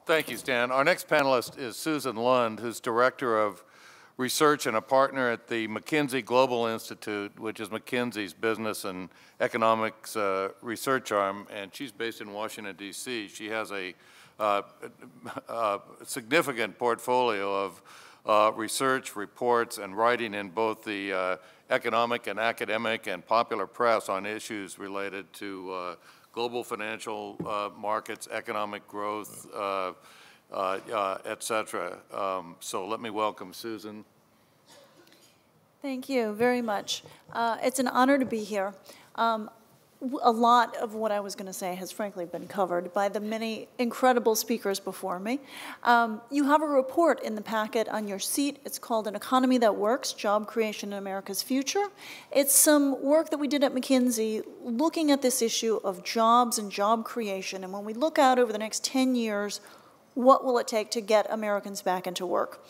Thank you, Stan. Our next panelist is Susan Lund, who's Director of Research and a partner at the McKinsey Global Institute, which is McKinsey's business and economics research arm, and she's based in Washington, D.C. She has a significant portfolio of research, reports, and writing in both the economic and academic and popular press on issues related to global financial markets, economic growth, et cetera. So let me welcome Susan. Thank you very much. It's an honor to be here. A lot of what I was going to say has frankly been covered by the many incredible speakers before me. You have a report in the packet on your seat. It's called An Economy That Works, Job Creation in America's Future. It's some work that we did at McKinsey looking at this issue of jobs and job creation. And when we look out over the next 10 years, what will it take to get Americans back into work?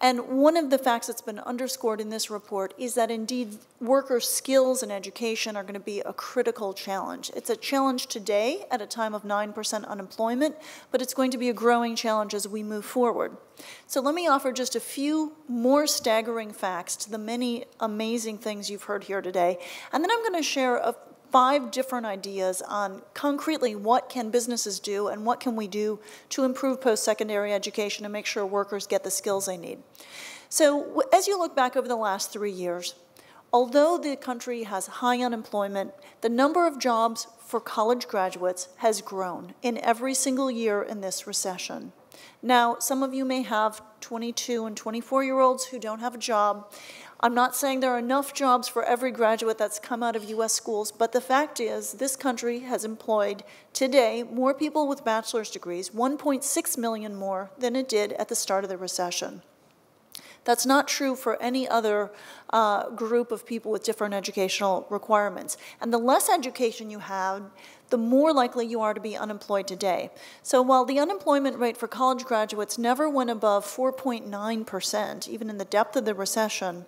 And one of the facts that's been underscored in this report is that indeed workers' skills and education are going to be a critical challenge. It's a challenge today at a time of 9% unemployment, but it's going to be a growing challenge as we move forward. So let me offer just a few more staggering facts to the many amazing things you've heard here today. And then I'm going to share 5 different ideas on concretely what can businesses do and what can we do to improve post-secondary education and make sure workers get the skills they need. So as you look back over the last 3 years, although the country has high unemployment, the number of jobs for college graduates has grown in every single year in this recession. Now, some of you may have 22 and 24-year-olds who don't have a job. I'm not saying there are enough jobs for every graduate that's come out of U.S. schools, but the fact is this country has employed today more people with bachelor's degrees, 1.6 million more than it did at the start of the recession. That's not true for any other group of people with different educational requirements. And the less education you have, the more likely you are to be unemployed today. So while the unemployment rate for college graduates never went above 4.9%, even in the depth of the recession,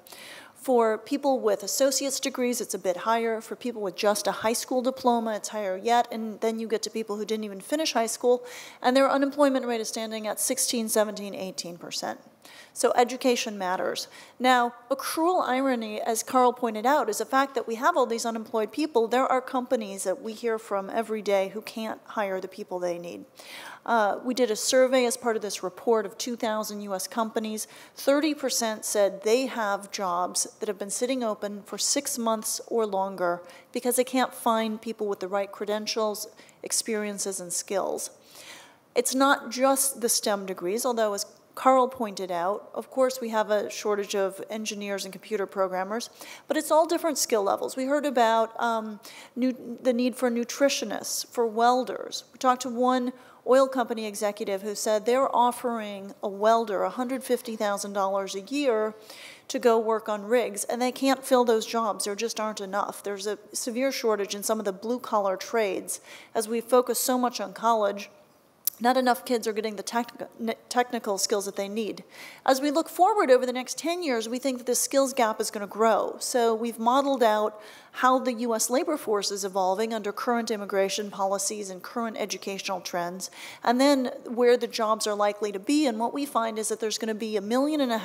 for people with associate's degrees, it's a bit higher. For people with just a high school diploma, it's higher yet. And then you get to people who didn't even finish high school, and their unemployment rate is standing at 16, 17, 18%. So education matters. Now, a cruel irony, as Carl pointed out, is the fact that we have all these unemployed people. There are companies that we hear from every day who can't hire the people they need. We did a survey as part of this report of 2,000 U.S. companies. 30% said they have jobs that have been sitting open for 6 months or longer because they can't find people with the right credentials, experiences, and skills. It's not just the STEM degrees, although as Carl pointed out, of course, we have a shortage of engineers and computer programmers, but it's all different skill levels. We heard about the need for nutritionists, for welders. We talked to one oil company executive who said they're offering a welder $150,000 a year to go work on rigs, and they can't fill those jobs. There just aren't enough. There's a severe shortage in some of the blue-collar trades. As we focus so much on college, not enough kids are getting the technical skills that they need. As we look forward over the next 10 years, we think that the skills gap is going to grow. So we've modeled out how the U.S. labor force is evolving under current immigration policies and current educational trends, and then where the jobs are likely to be. And what we find is that there's going to be 1.5 million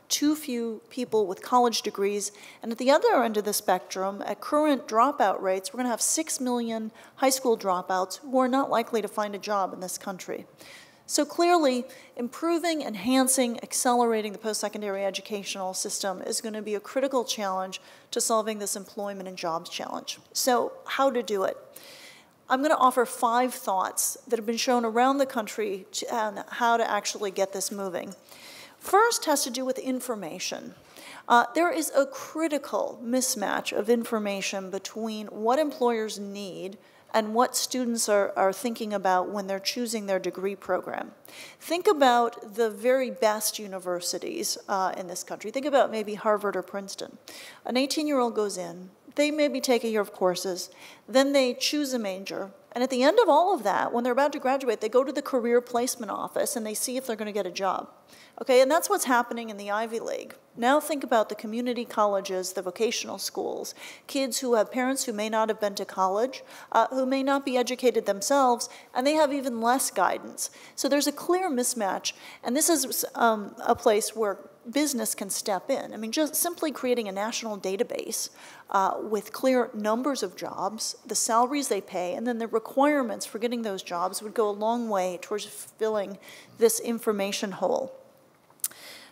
too few people with college degrees. And at the other end of the spectrum, at current dropout rates, we're going to have 6 million high school dropouts who are not likely to find a job in this country. So clearly, improving, enhancing, accelerating the post-secondary educational system is going to be a critical challenge to solving this employment and jobs challenge. So how to do it? I'm going to offer 5 thoughts that have been shown around the country on how to actually get this moving. First has to do with information. There is a critical mismatch of information between what employers need and what students are thinking about when they're choosing their degree program. Think about the very best universities in this country. Think about maybe Harvard or Princeton. An 18-year-old goes in, they maybe take a year of courses, then they choose a major, And at the end of all of that, when they're about to graduate, they go to the career placement office and they see if they're going to get a job. Okay, and that's what's happening in the Ivy League. Now think about the community colleges, the vocational schools, kids who have parents who may not have been to college, who may not be educated themselves, and they have even less guidance. So there's a clear mismatch, and this is a place where business can step in. I mean, just simply creating a national database with clear numbers of jobs, the salaries they pay, and then the requirements for getting those jobs would go a long way towards filling this information hole.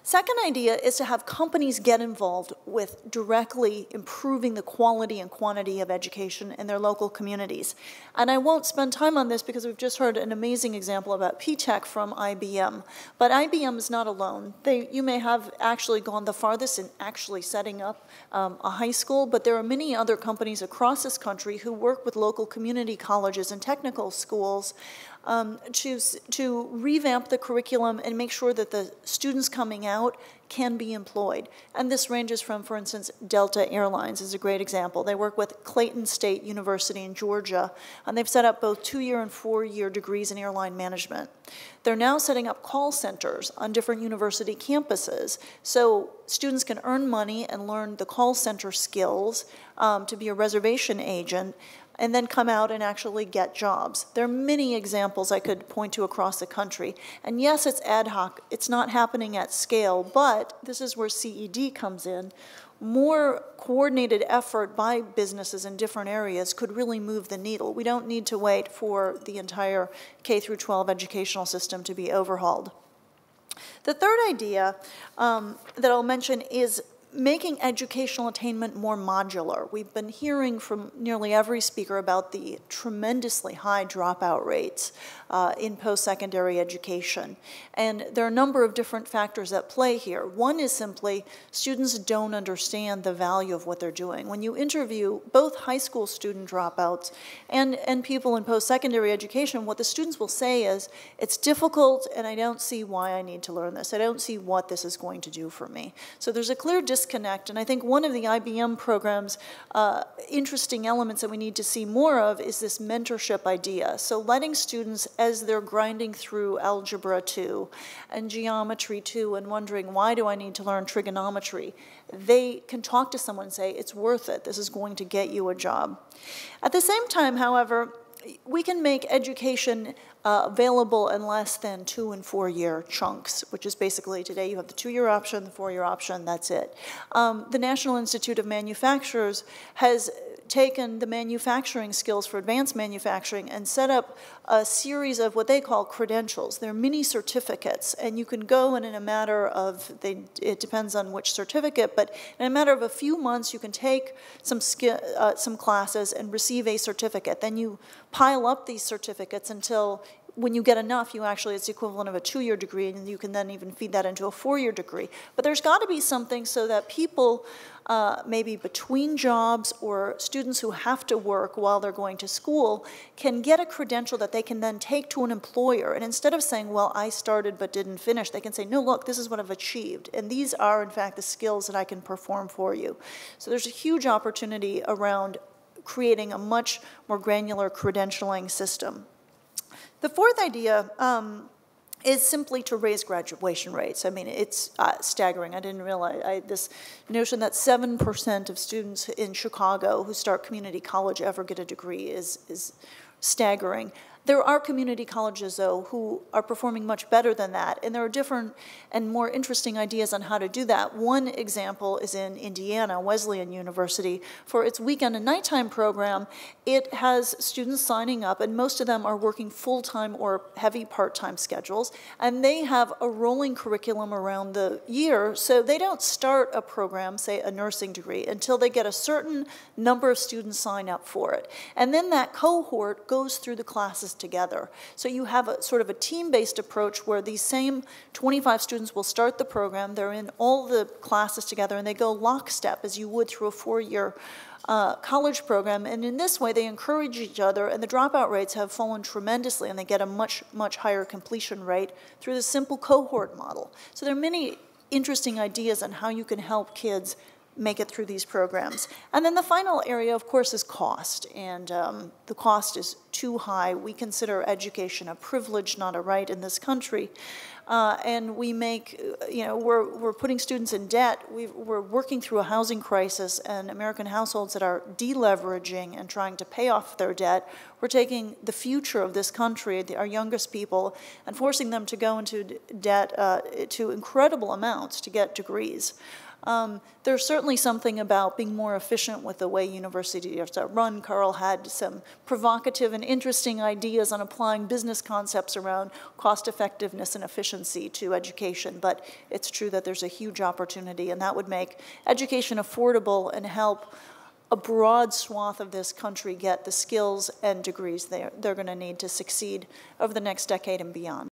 Second idea is to have companies get involved with directly improving the quality and quantity of education in their local communities. And I won't spend time on this because we've just heard an amazing example about P-Tech from IBM. But IBM is not alone. You may have actually gone the farthest in actually setting up a high school, but there are many other companies across this country who work with local community colleges and technical schools to revamp the curriculum and make sure that the students coming out can be employed. And this ranges from, for instance, Delta Airlines is a great example. They work with Clayton State University in Georgia, and they've set up both 2-year and 4-year degrees in airline management. They're now setting up call centers on different university campuses, so students can earn money and learn the call center skills to be a reservation agent, and then come out and actually get jobs. There are many examples I could point to across the country. And yes, it's ad hoc. It's not happening at scale, but this is where CED comes in. More coordinated effort by businesses in different areas could really move the needle. We don't need to wait for the entire K-12 educational system to be overhauled. The third idea that I'll mention is making educational attainment more modular. We've been hearing from nearly every speaker about the tremendously high dropout rates in post-secondary education. And there are a number of different factors at play here. One is simply students don't understand the value of what they're doing. When you interview both high school student dropouts and people in post-secondary education, what the students will say is, it's difficult and I don't see why I need to learn this. I don't see what this is going to do for me. So there's a clear disconnect, and I think one of the IBM program's interesting elements that we need to see more of is this mentorship idea. So letting students, as they're grinding through Algebra 2 and Geometry 2 and wondering, why do I need to learn trigonometry? They can talk to someone and say, it's worth it. This is going to get you a job. At the same time, however, we can make education available in less than 2- and 4-year chunks, which is basically today you have the 2-year option, the 4-year option, that's it. The National Institute of Manufacturers has taken the manufacturing skills for advanced manufacturing and set up a series of what they call credentials. They're mini certificates, and you can go and in a matter of, it depends on which certificate, but in a matter of a few months you can take some classes and receive a certificate. Then you pile up these certificates until when you get enough, it's the equivalent of a 2-year degree, and you can then even feed that into a 4-year degree. But there's got to be something so that people, maybe between jobs or students who have to work while they're going to school, can get a credential that they can then take to an employer. And instead of saying, well, I started but didn't finish, they can say, no, look, this is what I've achieved. And these are, in fact, the skills that I can perform for you. So there's a huge opportunity around creating a much more granular credentialing system. The fourth idea is simply to raise graduation rates. I mean, it's staggering. I didn't realize this notion that 7% of students in Chicago who start community college ever get a degree is staggering. There are community colleges, though, who are performing much better than that, and there are different and more interesting ideas on how to do that. One example is in Indiana, Wesleyan University. For its weekend and nighttime program, it has students signing up, and most of them are working full-time or heavy part-time schedules, and they have a rolling curriculum around the year, so they don't start a program, say a nursing degree, until they get a certain number of students sign up for it. And then that cohort goes through the classes together. So you have a sort of a team-based approach where these same 25 students will start the program, they're in all the classes together, and they go lockstep as you would through a 4-year college program, and in this way they encourage each other, and the dropout rates have fallen tremendously, and they get a much, much higher completion rate through the simple cohort model. So there are many interesting ideas on how you can help kids make it through these programs. And then the final area, of course, is cost. And the cost is too high. We consider education a privilege, not a right in this country. And we make, we're putting students in debt. We're working through a housing crisis, and American households that are deleveraging and trying to pay off their debt. We're taking the future of this country, our youngest people, and forcing them to go into debt to incredible amounts to get degrees. There's certainly something about being more efficient with the way universities are run. Carl had some provocative and interesting ideas on applying business concepts around cost effectiveness and efficiency to education, but it's true that there's a huge opportunity, and that would make education affordable and help a broad swath of this country get the skills and degrees they're going to need to succeed over the next decade and beyond.